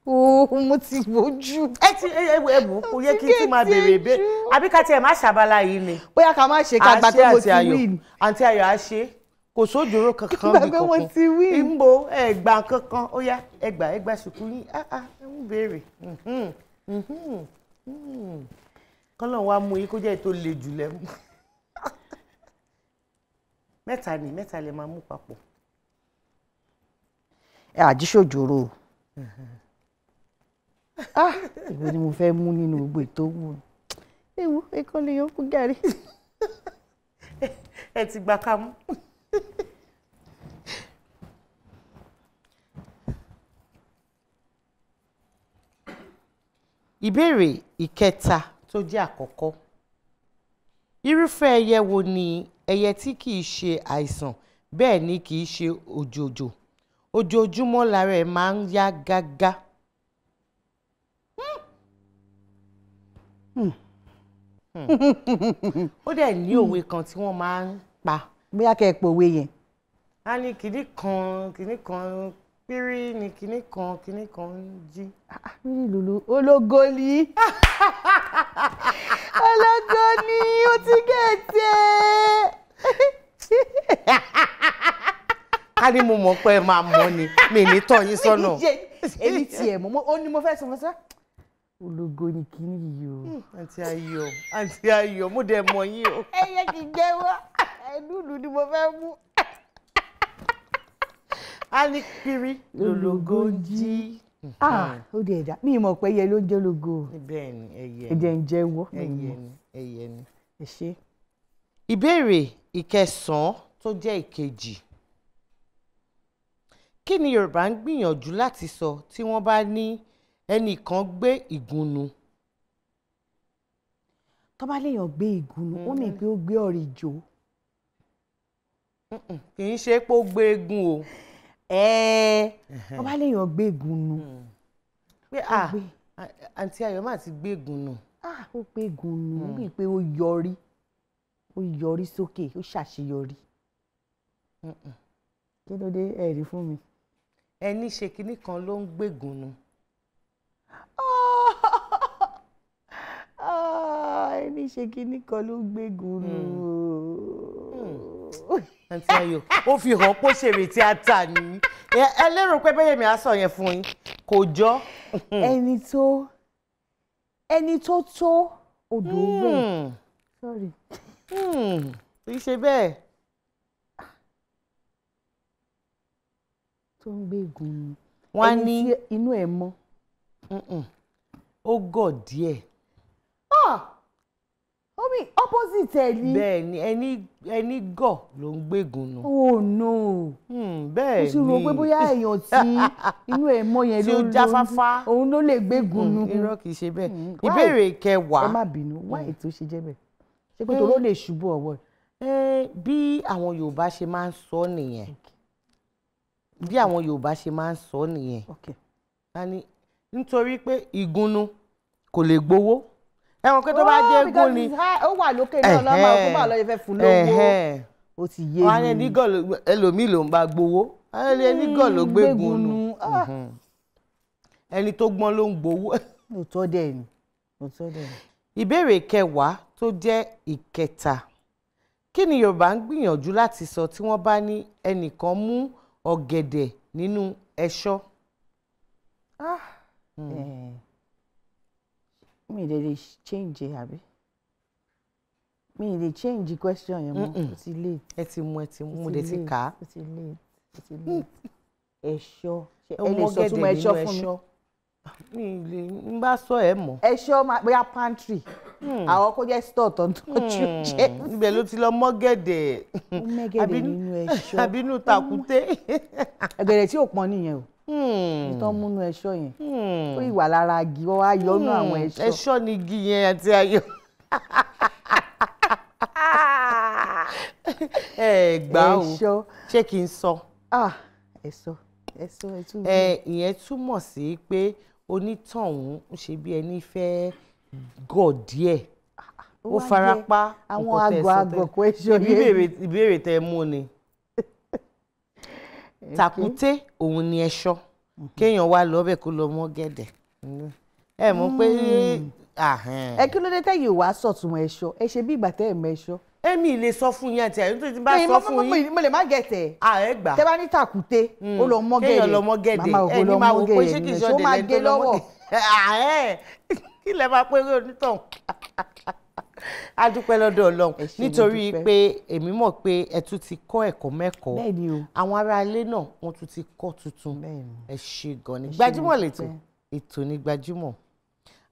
Mo ti wojú. Ẹ ti ẹwù kò yẹ kí n tún máa béèrè ìbéèrè àbí ká tiẹ̀ má ṣàbàlá yìí ni. Bóyá ká má ṣe ká gbà pé mo ti win. Àǹtí Ayọ̀ á ṣe kò sójúrò kankan bí kankan ìmbo ẹgbà kankan ó yá ẹgbà ṣùkú yín ẹ ń béèrè kọ́nà wa mú yín kó jẹ́ ètò le jù lẹ́mú. 3 lè máa mú papọ̀. Ẹ àjíṣòjòrò ìwé ni mo fẹ́ mú nínú gbogbo ètò wù ewu ẹ̀kọ́ lè yọ fún gàrí. Ẹ ti gbà ká mú. Ìbéèrè ìkẹta tó jẹ́ àkọ́kọ́ irúfẹ́ ẹyẹ wo ni ẹyẹ tí kìí ṣe àìsàn bẹ́ẹ̀ ni kìí ṣe òjòjò ojoojúmọ́ lára ẹ̀ máa ń yá gágá. Ó dẹ̀ ní òwe kan tí wọ́n máa ń pa. Bóyá kẹ́ ẹ pò òwe yẹn. A ní kinní kan pírí ni kinní kan ń jí. Mírí lulu ológo ni. Ológo ni ó ti gẹ̀ẹ́tì ẹ̀. Ká ní mo mọ̀ pé ẹ máa mọ̀ ni mi ní tọ́ yín sọ́nà. Èmi tiẹ̀ mọ̀ ó ní mo fẹ́ sọ fún sá. Ológo ni kíní yìí o. Àǹtí Ayọ̀ mo dẹ̀ mọ̀ yín o. Ẹyẹ kì í jẹ́ wá ẹ̀dúdú ni mo fẹ́ mú. A ní pírí lológo ń jí. Ó di ẹ̀dá mi mọ̀ pé ẹyẹ ló ń jẹ́ ológo. Bẹ́ẹ̀ ni ẹyẹ ni. Ẹ̀jẹ̀ ń jẹ́ wọ́. Ẹyẹ ni. Ẹ ṣé. Ìbéèrè ìkẹsàn-án tó jẹ́ ìkejì. Kí ni Yorùbá ń gbìyànjú láti sọ tí wọ́n bá ní ẹnìkan gbé ìgúnnu? Tó bá léèyàn gbé ìgúnnu ó mì pé ó gbé ọ̀rìjò. Kì í ṣe pé ó gbé eégún o. Tó bá léèyàn gbé ìgúnnu. Pé Àǹtí Ayọ̀ máa ti gbé ìgúnnu. Ó gbé ìgúnnu ó mì pé ó yọrí sókè ó ṣàṣeyọrí. Kí ló dé ẹ rí fún mi? Ẹni ṣe kinní kan ló ń gbégúnnu. Ẹni ṣe kinní kan ló ń gbégúnnu. Àǹtí Ayọ̀ ó fi hàn pé ó ṣèrè tíátà ni. Ẹ lérò pé bẹ́ẹ̀ mi á sọ yẹn fún yín kò jọ. Ẹni tó odò wẹ̀. Sorry. Kì í ṣe bẹ́ẹ̀. Tó ń gbégun ni. Wọ́n ní ẹni tí inú ẹ̀ mọ́. Ó gọ̀ díẹ̀. Omi opposite ẹ̀ ni. Bẹ́ẹ̀ ni ẹni gọ̀ ló ń gbégun nù. Oh no. Bẹ́ẹ̀ ni. Mo sì rò pé bóyá èèyàn tí inú ẹ̀ mọ́ yẹn tí ó jáfáfá òun ló lè gbégun nù. Irọ́ kìí ṣe bẹ́ẹ̀. Ìbéèrè kẹwàá. Ẹ má bínú, wá ètò ṣe jẹ́ bẹ́ẹ̀. Ṣé pé toró lè ṣubú ọwọ́ ẹ̀? Bí àwọn Yorùbá ṣe máa ń sọ nìyẹn. Bí àwọn Yorùbá ṣe máa ń sọ nìyẹn. Nítorí pé ìgúnnu kò lè gbowó. Ẹ̀wọ̀n pé tó bá jẹ́ egún ni. Ó wà lókè náà lọ́mọ ọkùnrin bá lọ́ọ́ fẹ́ fún lówó. Ó ti yé mi. Wọ́n á ní ẹnigọ́ ẹlòmíì ló ń bá gbowó. Ẹnigọ́ ló gbégun nù. Ẹni tó gbọ́n ló ń gbowó. Òótọ́ dẹ̀ ni. Ìbéèrè kẹwàá tó jẹ́ ìkẹta. Kí ni Yorùbá ń gbìyànjú láti sọ tí wọ́n bá ní ẹnìkan mú ọ̀gẹ̀dẹ̀ nínú ẹ̀ṣọ́? Mi lè change àbí? Mi lè change question yẹn mọ́. Ó ti late. Ẹ ti mú mo dé ti kà á. Ó ti late. Ẹ̀ṣọ́. Ẹ lè sọ túmọ̀ ẹ̀ṣọ́ fún mi. N bá sọ ẹ mọ̀. Ẹ̀ṣọ́ máa bóyá pantry. Àwọn kó jẹ́ store tó ń tọ́jú jẹ́. Ibẹ̀ ló ti lọ mọ́gẹ̀dẹ̀. Mẹ́gẹ̀dẹ̀ nínú ẹ̀ṣọ́. Àbínú tàkúté. Ẹ̀gẹ̀dẹ̀ tí ò pọ́n nìyẹn o. Ìtọ́ múnú ẹ̀ṣọ́ yẹn. Ó ìwà lára igi wọ́n wá yọnú àwọn ẹ̀ṣọ́. Ẹ̀ṣọ́ ni igi yẹn àti ayọ̀. Gbà o. Ṣé kí n sọ? Ẹ̀ṣọ́ ẹ̀tún. Ìyẹn túmọ̀ sí pé onítọ̀hún ń ṣe bí ẹni fẹ́ gọ̀ díẹ̀. Ó farapa àwọn àgọ̀ question yẹn. Ìbéèrè tẹ mú ni. Tàkúté òun ni ẹ̀ṣọ́. Kéèyàn wá lọ bẹ́ẹ̀ kó lọ mọ́ gẹ̀dẹ̀. Ẹ mọ̀ pé. Ẹ kí ló dé tẹ́yìn wá sọ̀tún ẹ̀ṣọ́? Ẹ ṣe bí ìgbà tẹ́ ẹ̀ mẹ́ṣọ́. Èmi lè sọ fún yín àti àyè nítorí tí n bá sọ fún yín. Mo lè má gẹ̀tẹ̀. Ẹ gbà. Tẹ́ bá ní tàkúté ó lọ mọ́ gẹ̀dẹ̀. Kéèyàn lọ mọ́ gẹ̀dẹ̀. Ẹni máa wò pé ṣé kìí ṣe ọ̀dẹ̀ lẹ́ni tó lọ mọ́ gẹ̀dẹ̀. Kí lẹ máa pé onítàn. A dúpẹ́ lọ́dọ̀ Ọlọ́run nítorí pé èmi mọ̀ pé ẹ tún ti kọ́ ẹ̀kọ́ mẹ́kọ̀ọ́. Àwọn ará ilé náà wọ́n tún ti kọ́ tuntun. Ẹ ṣé gan ni. Gbajúmọ̀ lètò ètò ní Gbajúmọ̀.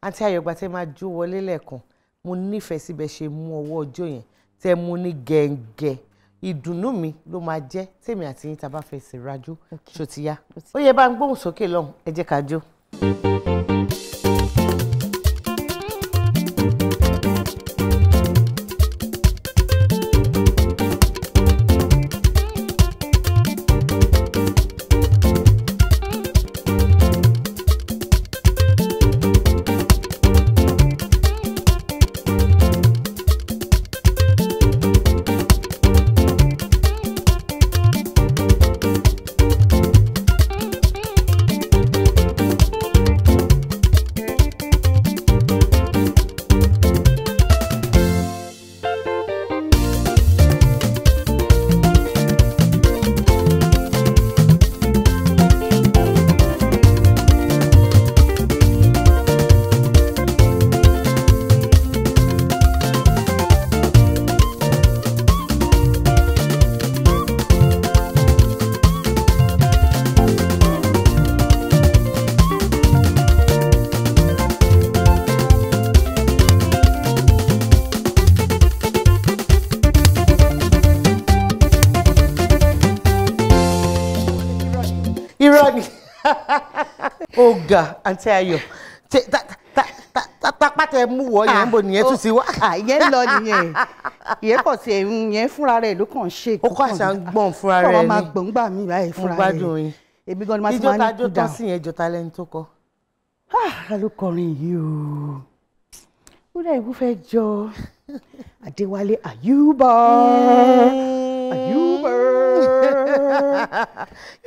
Àǹtí Ayọ̀gbà tẹ́ máa jó wọlé lẹ́ẹ̀kan. Mo nífẹ̀ẹ́ síbẹ̀ ṣe mú ọwọ́ ọjọ́ yẹn tẹ́ mú ní gẹ̀ǹgẹ̀. Ìdùnnú mi ló máa jẹ́ tèmi àti yín tá a bá fẹ́ sí rájú. Ṣó ti yá? Ó yẹ bá ń gbóhùn sókè lọ́hùn, ẹ jẹ́ ká jó. Irọ́ ni. Ọ̀gá Àǹtí Ayọ̀. Tápá tẹ mú wọ yẹn ń bò nìyẹn tún ti wá. Ìyẹn lọ nìyẹn. Ìyẹn kàn sí ẹ̀hún yẹn fúnra rẹ̀ ló kàn ṣe. Ó kọ́ àṣà ń gbọ̀n fúnra rẹ̀ ni. Kọ́ máa gbọ̀n gbà mí báyìí fúnra rẹ̀. Mo gbádùn yín. Èmi gan ni máa ti máa ní kú dáhùn. Ìjọta sí yẹn jọta lẹ́ni tó kọ. Ló kọrin yìí o. Ó dà ìwú fẹ́ jọ Adéwálé Àyùbá. Àyùbá.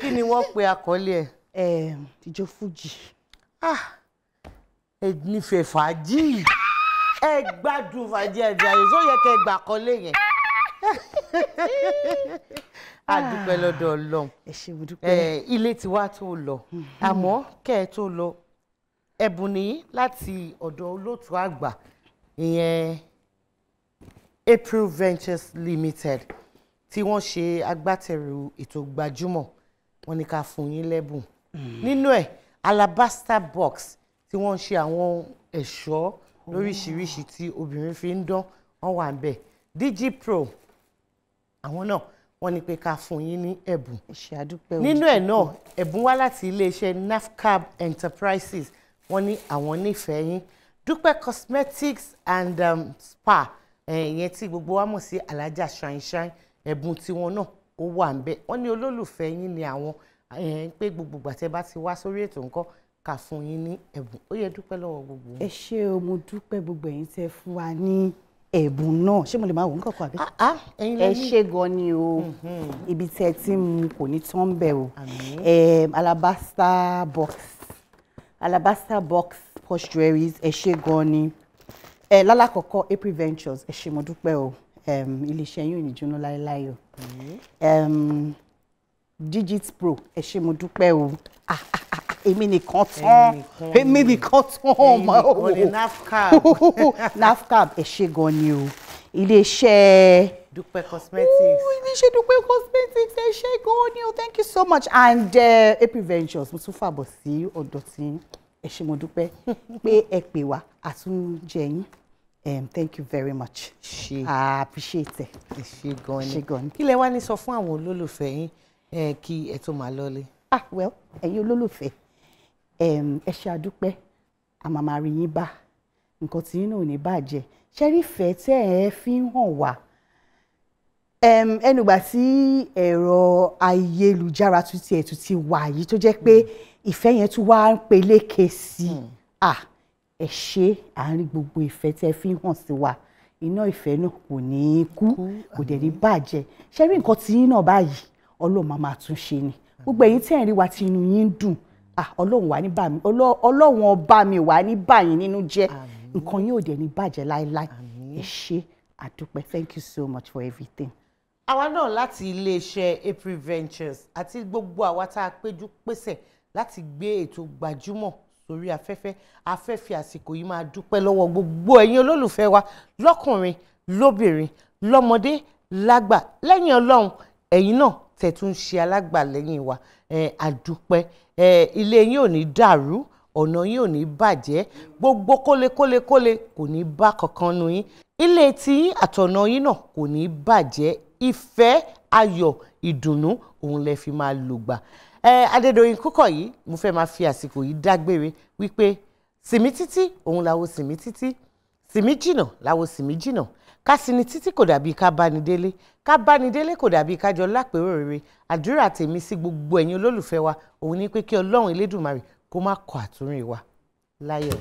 Kí ni wọ́n pe àkọlé ẹ̀? Ìjọ Fújì. Ẹ nífẹ̀ẹ́ fàájì. Ẹ gbádùn fàájì ẹ̀dá yìí tó yẹ kẹ́ gbà kọ́lé yẹn. A dúpẹ́ lọ́dọ̀ Ọlọ́run. Ẹ ṣé mo dúpẹ́. Ilé tiwa tó lọ. Àmọ́ kẹ́ ẹ tó lọ, ẹ̀bùn nìyí láti ọ̀dọ̀ olóòtú àgbà ìyẹn April Ventures Limited tí wọ́n ṣe agbátẹrù ètò Gbajúmọ̀ wọ́n ní ká fún yín lẹ́bùn nínú ẹ̀ alabaster box tí wọ́n ṣe àwọn ẹ̀ṣọ́ lóríṣiríṣi tí obìnrin fi ń dán wọ́n wà ń bẹ̀ DigiPro àwọn náà wọ́n ní pé ká fún yín ní ẹ̀bùn nínú ẹ̀ náà ẹ̀bùn wá láti iléeṣẹ́ NAFCAB Enterprises wọ́n ní àwọn nífẹ̀ẹ́ yín Dúpẹ́ Cosmetics and Spa ìyẹn tí gbogbo wa mọ̀ sí Alájà Shine ẹ̀bùn tiwọn náà ó wà ń bẹ̀ wọ́n ní olólùfẹ́ yín ni àwọn pé gbogbo gbàtẹ́ bá ti wá sórí ètò nǹkan ká fún yín ní ẹ̀bùn ó yẹ dúpẹ́ lọ́wọ́ gbogbo. ẹ ṣé o mo dúpẹ́ gbogbo ẹ̀yin tẹ́ fún wa ní ẹ̀bùn náà ṣé mo lè máa wò ó nǹkan kan àbí. ẹ ṣé gan ni o ibi tẹ́ tí mo kò ní tán bẹ̀ o alabaster box posh jewelries ẹ ṣé gan ni lálàkọ́kọ́ April Ventures ẹ ṣé mo dúpẹ́ o iléeṣẹ́ yín ò ní jóná láéláé o DigiPro ẹ ṣé mo dúpẹ́ o èmi nìkan tán NAFCAB ẹ ṣé gan ni o iléeṣẹ́ Dúpẹ́ Cosmetics iléeṣẹ́ Dúpẹ́ Cosmetics ẹ ṣé gan ni o thank you so much and April Ventures mo tún fàbọ̀ sí ọ̀dọ̀ tí ẹ ṣé mo dúpẹ́ pé ẹ pè wá àtúnjẹ yín thank you very much I appreciate it. ẹ ṣé gan ni kí lẹ wá ní sọ fún àwọn olólùfẹ́ yín kí ẹ tó máa lọlé. Well ẹ̀yin olólùfẹ́ ẹ ṣé àdúpẹ́ àmàmà rí yín bá nǹkan tí yín ò ní bàjẹ́ ṣẹ́rífẹ́ tẹ́ ẹ fi ń hàn wá ẹnugbà tí ẹ̀rọ ayélujára tún ti wà yìí tó jẹ́ pé ìfẹ́ yẹn tún wá ń peléke sí ẹ ṣé àárín gbogbo ìfẹ́ tẹ́ ẹ fi ń hàn sí wa iná ìfẹ́ náà kò ní kú kò dẹ̀ ní bàjẹ́ ṣẹ́rí nǹkan tí yín náà báyìí Ọlọ́run máa tún ṣe ni gbogbo ẹ̀yin tẹ́ ẹ̀ rí wa tí inú yín dùn Ọlọ́run ọba mi wà ní báyìí nínú jẹ́ nǹkan yóò dẹ̀ ní bàjẹ́ láéláé ẹ ṣé àdúpẹ́ thank you so much for everything. àwa náà láti iléeṣẹ́ April Ventures àti gbogbo àwa tá a péjú pésẹ̀ láti gbé ètò Gbajúmọ̀ sórí afẹ́fẹ́ àsìkò yìí máa dúpẹ́ lọ́wọ́ gbogbo ẹ̀yin olólùfẹ́ wa lọ́kùnrin lóbìnrin lọ́mọdé lágbà lẹ́yìn Ọlọ́run ẹ̀yin náà tẹ̀tún ṣe alágbàlẹ́yìn wa àdúpẹ́ ilé yín ò ní dàrú ọ̀nà yín ò ní bàjẹ́ gbogbo kólekóle kò ní bá kankan nu yín ilé tí àtọ̀nà yín náà kò ní bàjẹ́ ìfẹ́ ayọ̀ ìdùnnú òun lẹ fi máa lògbà. Adédoyin Kúkọ̀yí mo fẹ́ máa fi àsìkò yìí dágbére wípé sìmí títí òun làwo sìmí títí sìmí jìnà làwo sìmí jìnà ká sinmi títí kò dàbí ká báni délé kò dàbí ká jọ lápérò rere àdúrà tèmi sí gbogbo ẹ̀yin olólùfẹ́ wa òun ni pé kí Ọlọ́run Elédùmarè kó má kọ àtúnrìn wa láyọ̀.